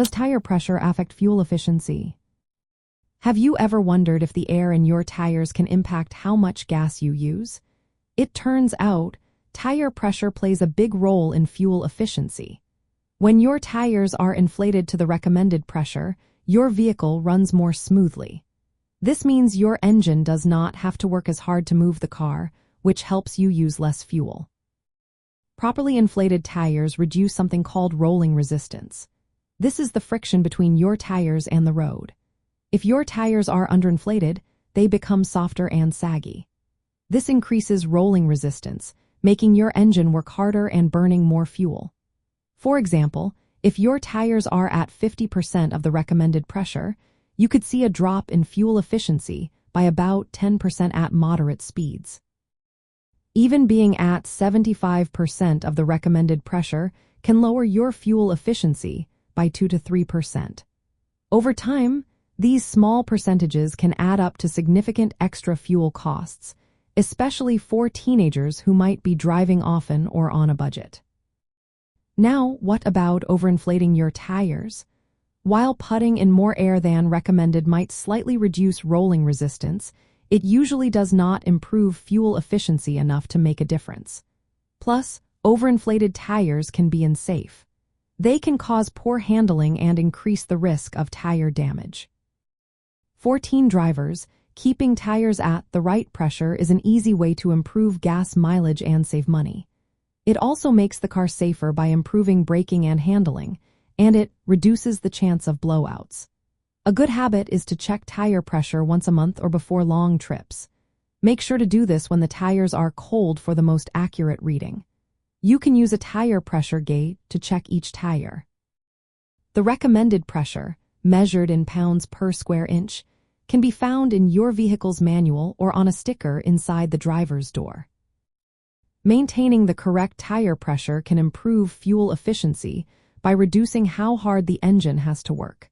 Does tire pressure affect fuel efficiency? Have you ever wondered if the air in your tires can impact how much gas you use? It turns out, tire pressure plays a big role in fuel efficiency. When your tires are inflated to the recommended pressure, your vehicle runs more smoothly. This means your engine does not have to work as hard to move the car, which helps you use less fuel. Properly inflated tires reduce something called rolling resistance. This is the friction between your tires and the road. If your tires are underinflated, they become softer and saggy. This increases rolling resistance, making your engine work harder and burning more fuel. For example, if your tires are at 50% of the recommended pressure, you could see a drop in fuel efficiency by about 10% at moderate speeds. Even being at 75% of the recommended pressure can lower your fuel efficiency by 2 to 3%. Over time, these small percentages can add up to significant extra fuel costs, especially for teenagers who might be driving often or on a budget. Now, what about overinflating your tires? While putting in more air than recommended might slightly reduce rolling resistance, it usually does not improve fuel efficiency enough to make a difference. Plus, overinflated tires can be unsafe. They can cause poor handling and increase the risk of tire damage. For teen drivers, keeping tires at the right pressure is an easy way to improve gas mileage and save money. It also makes the car safer by improving braking and handling, and it reduces the chance of blowouts. A good habit is to check tire pressure once a month or before long trips. Make sure to do this when the tires are cold for the most accurate reading. You can use a tire pressure gauge to check each tire. The recommended pressure, measured in pounds per square inch, can be found in your vehicle's manual or on a sticker inside the driver's door. Maintaining the correct tire pressure can improve fuel efficiency by reducing how hard the engine has to work.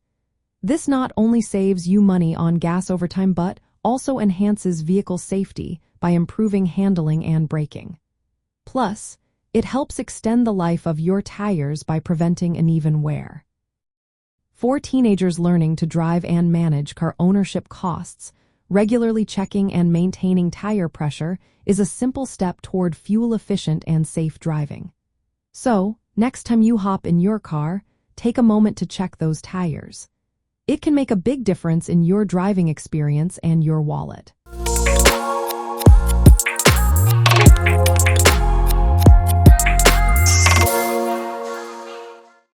This not only saves you money on gas over time but also enhances vehicle safety by improving handling and braking. Plus, it helps extend the life of your tires by preventing uneven wear. For teenagers learning to drive and manage car ownership costs, regularly checking and maintaining tire pressure is a simple step toward fuel-efficient and safe driving. So, next time you hop in your car, take a moment to check those tires. It can make a big difference in your driving experience and your wallet.